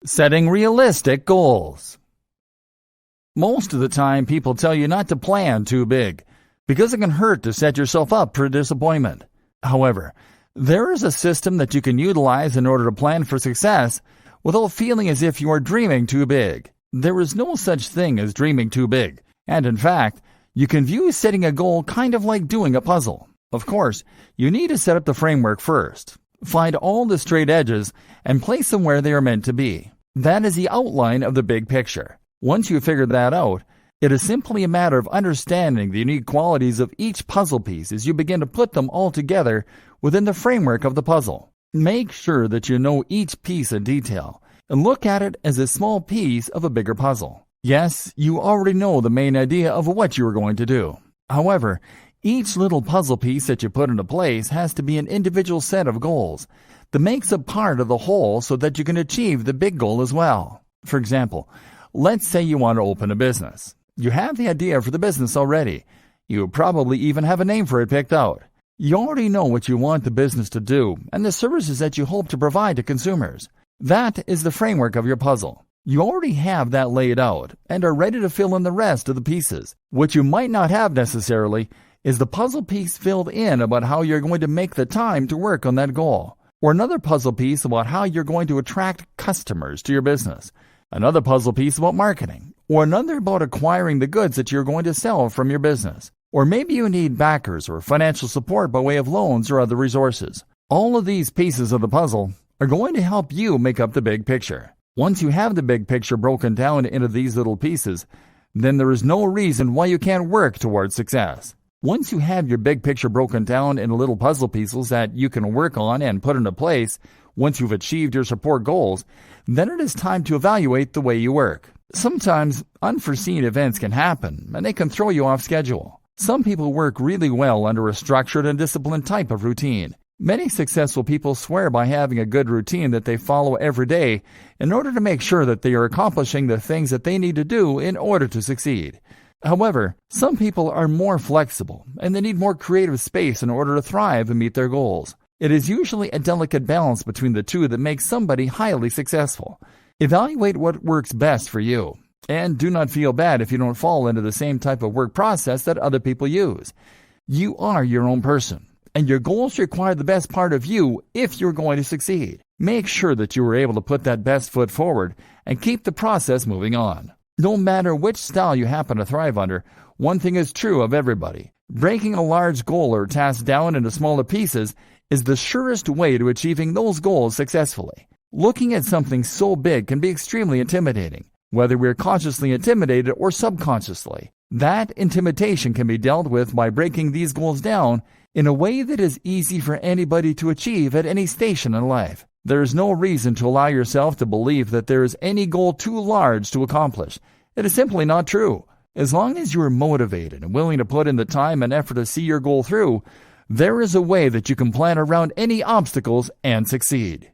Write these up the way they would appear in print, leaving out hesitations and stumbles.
Setting realistic goals. Most of the time, people tell you not to plan too big because it can hurt to set yourself up for disappointment. However, there is a system that you can utilize in order to plan for success without feeling as if you are dreaming too big. There is no such thing as dreaming too big, and in fact, you can view setting a goal kind of like doing a puzzle. Of course, you need to set up the framework first. Find all the straight edges and place them where they are meant to be. That is the outline of the big picture. Once you figure that out, it is simply a matter of understanding the unique qualities of each puzzle piece as you begin to put them all together within the framework of the puzzle. Make sure that you know each piece in detail and look at it as a small piece of a bigger puzzle. Yes, you already know the main idea of what you are going to do. However, each little puzzle piece that you put into place has to be an individual set of goals that makes a part of the whole so that you can achieve the big goal as well. For example, let's say you want to open a business. You have the idea for the business already. You probably even have a name for it picked out. You already know what you want the business to do and the services that you hope to provide to consumers. That is the framework of your puzzle. You already have that laid out and are ready to fill in the rest of the pieces. What you might not have necessarily is the puzzle piece filled in about how you're going to make the time to work on that goal, or another puzzle piece about how you're going to attract customers to your business, another puzzle piece about marketing, or another about acquiring the goods that you're going to sell from your business. Or maybe you need backers or financial support by way of loans or other resources. All of these pieces of the puzzle are going to help you make up the big picture. Once you have the big picture broken down into these little pieces, then there is no reason why you can't work towards success. Once you have your big picture broken down into little puzzle pieces that you can work on and put into place, once you've achieved your support goals, then it is time to evaluate the way you work. Sometimes unforeseen events can happen and they can throw you off schedule. Some people work really well under a structured and disciplined type of routine. Many successful people swear by having a good routine that they follow every day in order to make sure that they are accomplishing the things that they need to do in order to succeed. However, some people are more flexible and they need more creative space in order to thrive and meet their goals. It is usually a delicate balance between the two that makes somebody highly successful. Evaluate what works best for you, and do not feel bad if you don't fall into the same type of work process that other people use. You are your own person, and your goals require the best part of you if you're going to succeed. Make sure that you are able to put that best foot forward and keep the process moving on. No matter which style you happen to thrive under, one thing is true of everybody. Breaking a large goal or task down into smaller pieces is the surest way to achieving those goals successfully. Looking at something so big can be extremely intimidating, whether we're consciously intimidated or subconsciously. That intimidation can be dealt with by breaking these goals down in a way that is easy for anybody to achieve at any station in life. There is no reason to allow yourself to believe that there is any goal too large to accomplish. It is simply not true. As long as you are motivated and willing to put in the time and effort to see your goal through, there is a way that you can plan around any obstacles and succeed.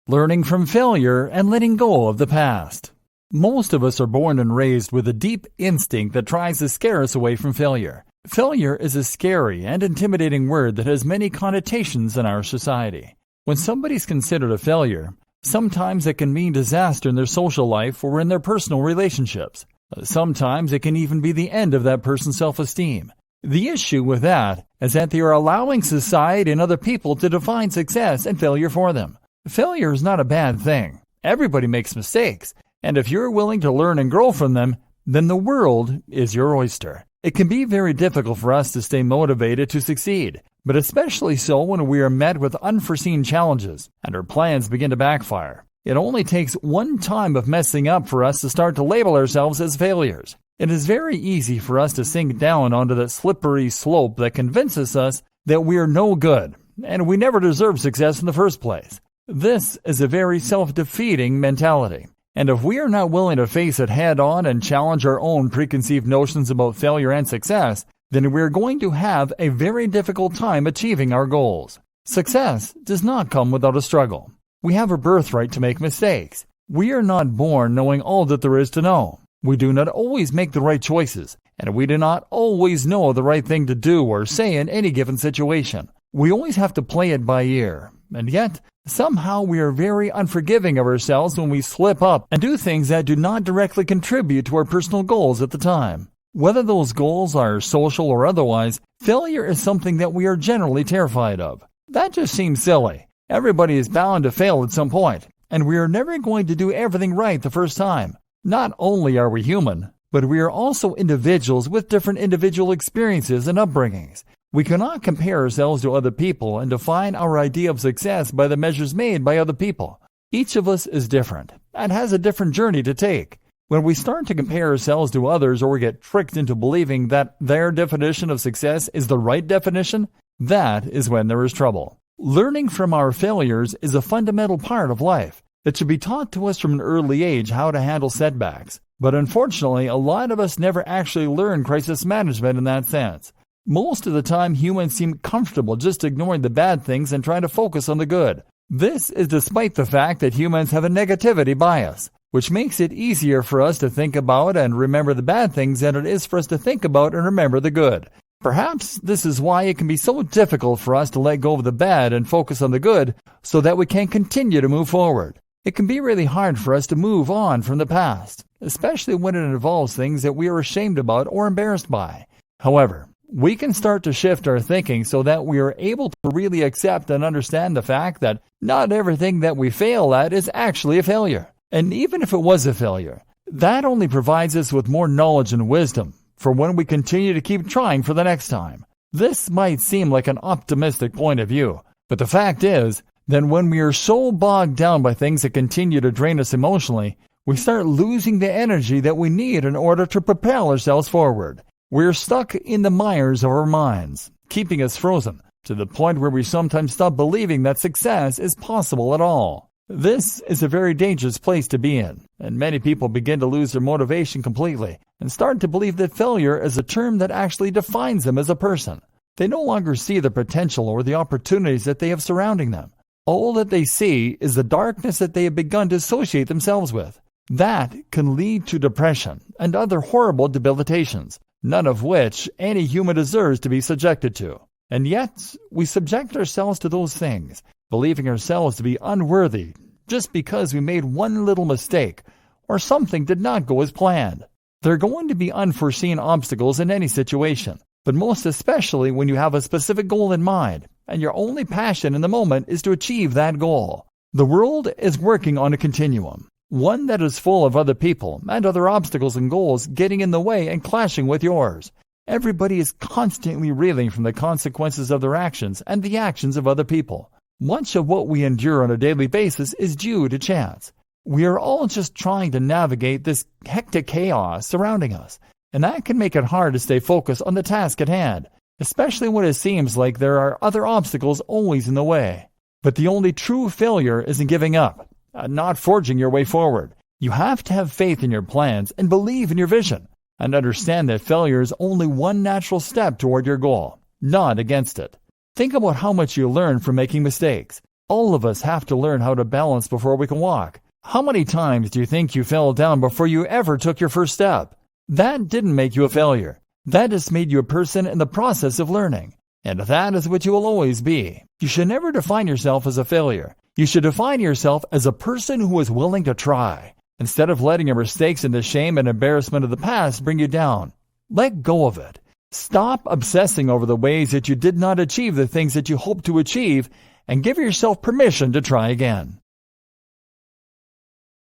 Learning from failure and letting go of the past. Most of us are born and raised with a deep instinct that tries to scare us away from failure. Failure is a scary and intimidating word that has many connotations in our society. When somebody's considered a failure, sometimes it can mean disaster in their social life or in their personal relationships. Sometimes it can even be the end of that person's self-esteem. The issue with that is that they are allowing society and other people to define success and failure for them. Failure is not a bad thing. Everybody makes mistakes, and if you're willing to learn and grow from them, then the world is your oyster. It can be very difficult for us to stay motivated to succeed, but especially so when we are met with unforeseen challenges and our plans begin to backfire. It only takes one time of messing up for us to start to label ourselves as failures. It is very easy for us to sink down onto that slippery slope that convinces us that we are no good and we never deserve success in the first place. This is a very self-defeating mentality. And if we are not willing to face it head-on and challenge our own preconceived notions about failure and success, then we're going to have a very difficult time achieving our goals. Success does not come without a struggle. We have a birthright to make mistakes. We are not born knowing all that there is to know. We do not always make the right choices, and we do not always know the right thing to do or say in any given situation. We always have to play it by ear, and yet Somehow we are very unforgiving of ourselves when we slip up and do things that do not directly contribute to our personal goals at the time. Whether those goals are social or otherwise, failure is something that we are generally terrified of. That just seems silly. Everybody is bound to fail at some point, and we are never going to do everything right the first time. Not only are we human, but we are also individuals with different individual experiences and upbringings. We cannot compare ourselves to other people and define our idea of success by the measures made by other people. Each of us is different and has a different journey to take. When we start to compare ourselves to others or get tricked into believing that their definition of success is the right definition, that is when there is trouble. Learning from our failures is a fundamental part of life. It should be taught to us from an early age how to handle setbacks. But unfortunately, a lot of us never actually learn crisis management in that sense. Most of the time, humans seem comfortable just ignoring the bad things and trying to focus on the good. This is despite the fact that humans have a negativity bias, which makes it easier for us to think about and remember the bad things than it is for us to think about and remember the good. Perhaps this is why it can be so difficult for us to let go of the bad and focus on the good so that we can continue to move forward. It can be really hard for us to move on from the past, especially when it involves things that we are ashamed about or embarrassed by. However, we can start to shift our thinking so that we are able to really accept and understand the fact that not everything that we fail at is actually a failure. And even if it was a failure, that only provides us with more knowledge and wisdom for when we continue to keep trying for the next time. This might seem like an optimistic point of view, but the fact is, then when we are so bogged down by things that continue to drain us emotionally, we start losing the energy that we need in order to propel ourselves forward. We're stuck in the mires of our minds, keeping us frozen, to the point where we sometimes stop believing that success is possible at all. This is a very dangerous place to be in, and many people begin to lose their motivation completely and start to believe that failure is a term that actually defines them as a person. They no longer see the potential or the opportunities that they have surrounding them. All that they see is the darkness that they have begun to associate themselves with. That can lead to depression and other horrible debilitations, none of which any human deserves to be subjected to. And yet, we subject ourselves to those things, believing ourselves to be unworthy just because we made one little mistake or something did not go as planned. There are going to be unforeseen obstacles in any situation, but most especially when you have a specific goal in mind and your only passion in the moment is to achieve that goal. The world is working on a continuum, one that is full of other people and other obstacles and goals getting in the way and clashing with yours. Everybody is constantly reeling from the consequences of their actions and the actions of other people. Much of what we endure on a daily basis is due to chance. We are all just trying to navigate this hectic chaos surrounding us, and that can make it hard to stay focused on the task at hand, especially when it seems like there are other obstacles always in the way. But the only true failure isn't giving up, not forging your way forward. You have to have faith in your plans and believe in your vision, and understand that failure is only one natural step toward your goal, not against it. Think about how much you learn from making mistakes. All of us have to learn how to balance before we can walk. How many times do you think you fell down before you ever took your first step? That didn't make you a failure. That just made you a person in the process of learning. And that is what you will always be. You should never define yourself as a failure. You should define yourself as a person who is willing to try. Instead of letting your mistakes and the shame and embarrassment of the past bring you down, let go of it. Stop obsessing over the ways that you did not achieve the things that you hoped to achieve and give yourself permission to try again.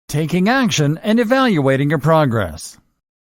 Taking action and evaluating your progress.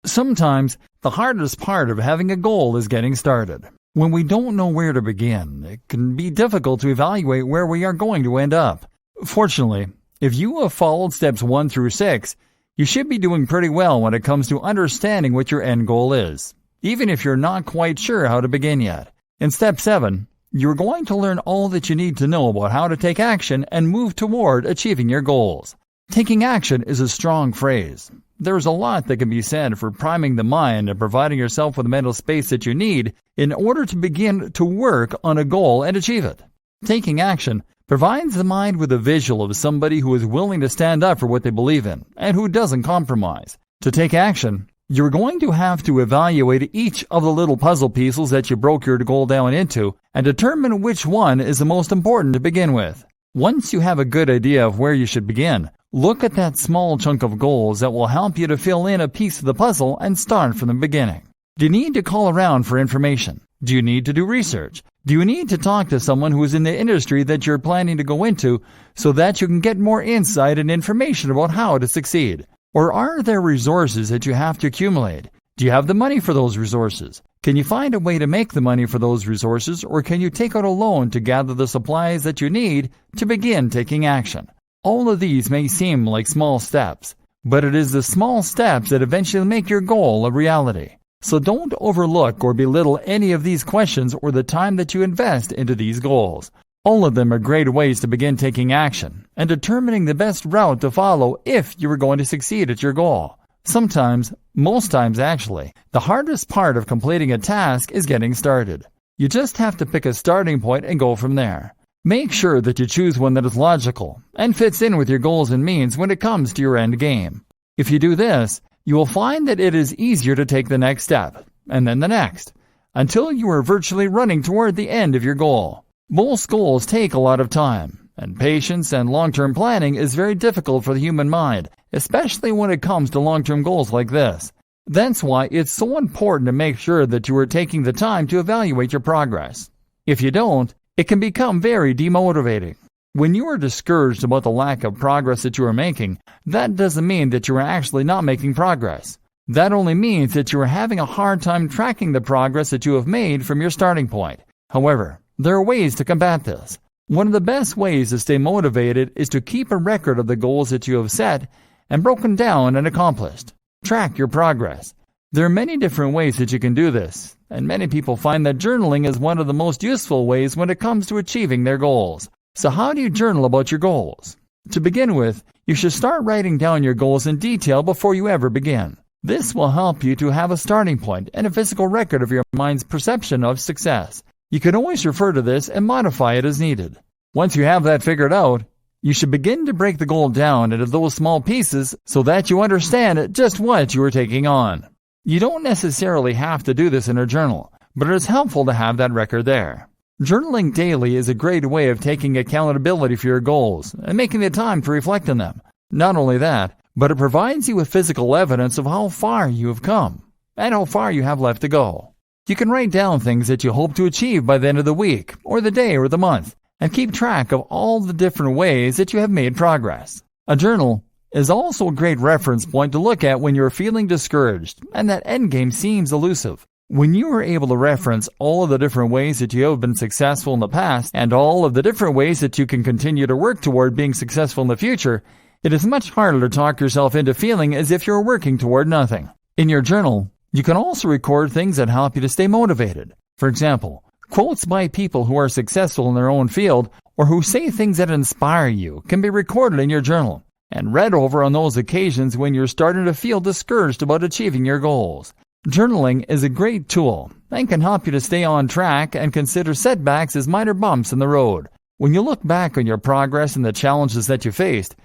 Sometimes the hardest part of having a goal is getting started. When we don't know where to begin, it can be difficult to evaluate where we are going to end up. Fortunately, if you have followed steps 1 through 6, you should be doing pretty well when it comes to understanding what your end goal is, even if you're not quite sure how to begin yet. In step 7, you're going to learn all that you need to know about how to take action and move toward achieving your goals. Taking action is a strong phrase. There's a lot that can be said for priming the mind and providing yourself with the mental space that you need in order to begin to work on a goal and achieve it. Taking action provides the mind with a visual of somebody who is willing to stand up for what they believe in and who doesn't compromise. To take action, you're going to have to evaluate each of the little puzzle pieces that you broke your goal down into and determine which one is the most important to begin with. Once you have a good idea of where you should begin, look at that small chunk of goals that will help you to fill in a piece of the puzzle and start from the beginning. Do you need to call around for information? Do you need to do research? Do you need to talk to someone who is in the industry that you're planning to go into so that you can get more insight and information about how to succeed? Or are there resources that you have to accumulate? Do you have the money for those resources? Can you find a way to make the money for those resources, or can you take out a loan to gather the supplies that you need to begin taking action? All of these may seem like small steps, but it is the small steps that eventually make your goal a reality. So don't overlook or belittle any of these questions or the time that you invest into these goals. All of them are great ways to begin taking action and determining the best route to follow if you are going to succeed at your goal. Sometimes, most times actually, the hardest part of completing a task is getting started. You just have to pick a starting point and go from there. Make sure that you choose one that is logical and fits in with your goals and means when it comes to your end game. If you do this, you will find that it is easier to take the next step, and then the next, until you are virtually running toward the end of your goal. Most goals take a lot of time, and patience and long-term planning is very difficult for the human mind, especially when it comes to long-term goals like this. That's why it's so important to make sure that you are taking the time to evaluate your progress. If you don't, it can become very demotivating. When you are discouraged about the lack of progress that you are making, that doesn't mean that you are actually not making progress. That only means that you are having a hard time tracking the progress that you have made from your starting point. However, there are ways to combat this. One of the best ways to stay motivated is to keep a record of the goals that you have set and broken down and accomplished. Track your progress. There are many different ways that you can do this, and many people find that journaling is one of the most useful ways when it comes to achieving their goals. So how do you journal about your goals? To begin with, you should start writing down your goals in detail before you ever begin. This will help you to have a starting point and a physical record of your mind's perception of success. You can always refer to this and modify it as needed. Once you have that figured out, you should begin to break the goal down into those small pieces so that you understand just what you are taking on. You don't necessarily have to do this in a journal, but it is helpful to have that record there. Journaling daily is a great way of taking accountability for your goals and making the time to reflect on them. Not only that, but it provides you with physical evidence of how far you have come and how far you have left to go. You can write down things that you hope to achieve by the end of the week or the day or the month and keep track of all the different ways that you have made progress. A journal is also a great reference point to look at when you're feeling discouraged and that endgame seems elusive. When you are able to reference all of the different ways that you have been successful in the past and all of the different ways that you can continue to work toward being successful in the future, it is much harder to talk yourself into feeling as if you're working toward nothing. In your journal, you can also record things that help you to stay motivated. For example, quotes by people who are successful in their own field or who say things that inspire you can be recorded in your journal and read over on those occasions when you're starting to feel discouraged about achieving your goals. Journaling is a great tool and can help you to stay on track and consider setbacks as minor bumps in the road. When you look back on your progress and the challenges that you faced,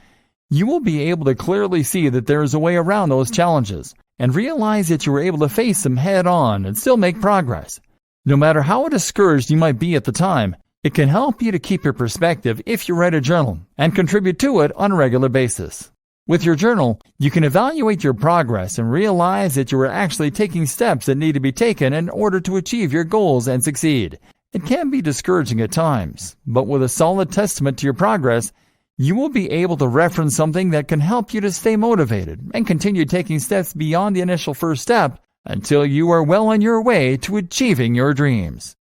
you will be able to clearly see that there is a way around those challenges and realize that you were able to face them head on and still make progress. No matter how discouraged you might be at the time, it can help you to keep your perspective if you write a journal and contribute to it on a regular basis. With your journal, you can evaluate your progress and realize that you are actually taking steps that need to be taken in order to achieve your goals and succeed. It can be discouraging at times, but with a solid testament to your progress, you will be able to reference something that can help you to stay motivated and continue taking steps beyond the initial first step until you are well on your way to achieving your dreams.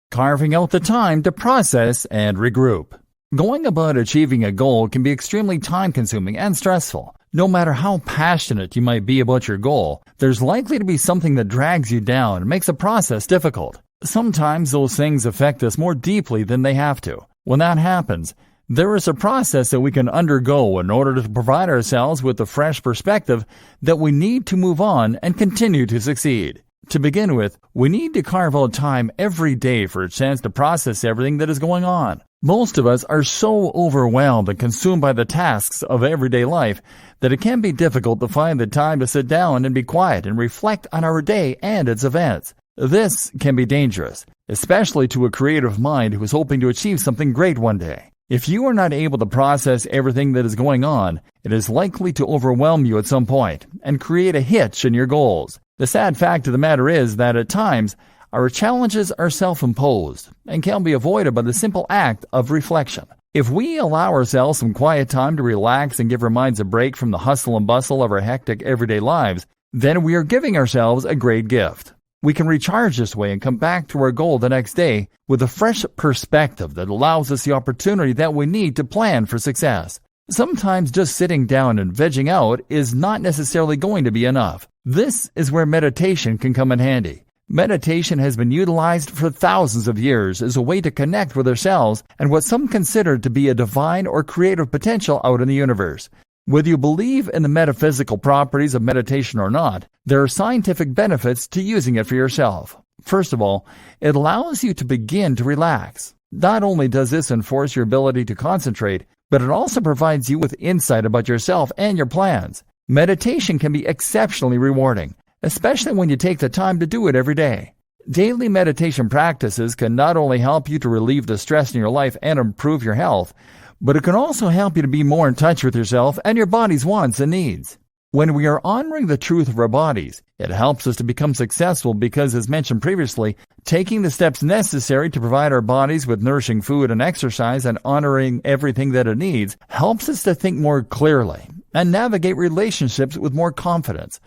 Carving out the time to process and regroup. Going about achieving a goal can be extremely time-consuming and stressful. No matter how passionate you might be about your goal, there's likely to be something that drags you down and makes the process difficult. Sometimes those things affect us more deeply than they have to. When that happens, there is a process that we can undergo in order to provide ourselves with the fresh perspective that we need to move on and continue to succeed. To begin with, we need to carve out time every day for a chance to process everything that is going on. Most of us are so overwhelmed and consumed by the tasks of everyday life that it can be difficult to find the time to sit down and be quiet and reflect on our day and its events. This can be dangerous, especially to a creative mind who is hoping to achieve something great one day. If you are not able to process everything that is going on, it is likely to overwhelm you at some point and create a hitch in your goals. The sad fact of the matter is that at times, our challenges are self-imposed and can be avoided by the simple act of reflection. If we allow ourselves some quiet time to relax and give our minds a break from the hustle and bustle of our hectic everyday lives, then we are giving ourselves a great gift. We can recharge this way and come back to our goal the next day with a fresh perspective that allows us the opportunity that we need to plan for success. Sometimes just sitting down and vegging out is not necessarily going to be enough. This is where meditation can come in handy. Meditation has been utilized for thousands of years as a way to connect with ourselves and what some consider to be a divine or creative potential out in the universe. Whether you believe in the metaphysical properties of meditation or not, there are scientific benefits to using it for yourself. First of all, it allows you to begin to relax. Not only does this enforce your ability to concentrate, but it also provides you with insight about yourself and your plans. Meditation can be exceptionally rewarding, especially when you take the time to do it every day. Daily meditation practices can not only help you to relieve the stress in your life and improve your health, but it can also help you to be more in touch with yourself and your body's wants and needs. When we are honoring the truth of our bodies, it helps us to become successful because, as mentioned previously, taking the steps necessary to provide our bodies with nourishing food and exercise and honoring everything that it needs helps us to think more clearly and navigate relationships with more confidence.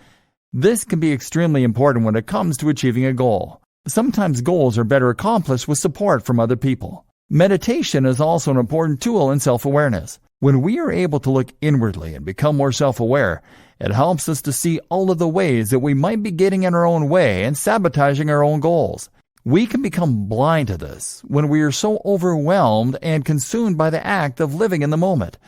This can be extremely important when it comes to achieving a goal. Sometimes goals are better accomplished with support from other people. Meditation is also an important tool in self-awareness. When we are able to look inwardly and become more self-aware, it helps us to see all of the ways that we might be getting in our own way and sabotaging our own goals. We can become blind to this when we are so overwhelmed and consumed by the act of living in the moment.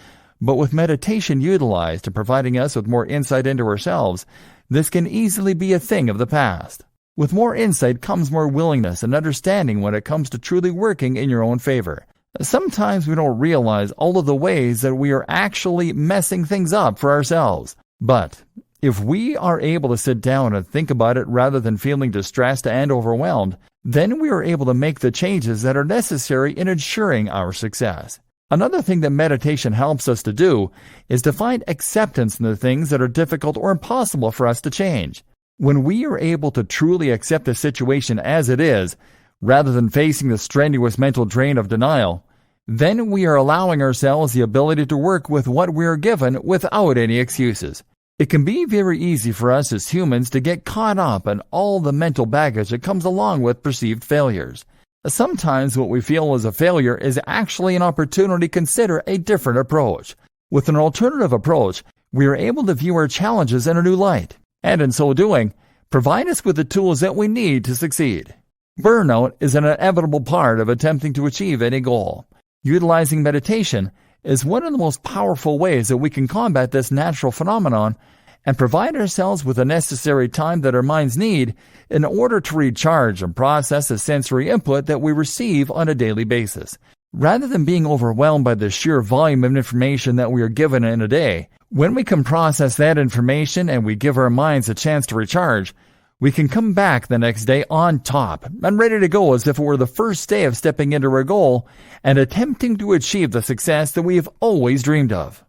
But with meditation utilized to providing us with more insight into ourselves, this can easily be a thing of the past. With more insight comes more willingness and understanding when it comes to truly working in your own favor. Sometimes we don't realize all of the ways that we are actually messing things up for ourselves. But if we are able to sit down and think about it rather than feeling distressed and overwhelmed, then we are able to make the changes that are necessary in ensuring our success. Another thing that meditation helps us to do is to find acceptance in the things that are difficult or impossible for us to change. When we are able to truly accept a situation as it is, rather than facing the strenuous mental drain of denial, then we are allowing ourselves the ability to work with what we are given without any excuses. It can be very easy for us as humans to get caught up in all the mental baggage that comes along with perceived failures. Sometimes what we feel as a failure is actually an opportunity to consider a different approach. With an alternative approach, we are able to view our challenges in a new light, and in so doing, provide us with the tools that we need to succeed. Burnout is an inevitable part of attempting to achieve any goal. Utilizing meditation is one of the most powerful ways that we can combat this natural phenomenon and provide ourselves with the necessary time that our minds need in order to recharge and process the sensory input that we receive on a daily basis. Rather than being overwhelmed by the sheer volume of information that we are given in a day, when we can process that information and we give our minds a chance to recharge, we can come back the next day on top and ready to go as if it were the first day of stepping into our goal and attempting to achieve the success that we have always dreamed of.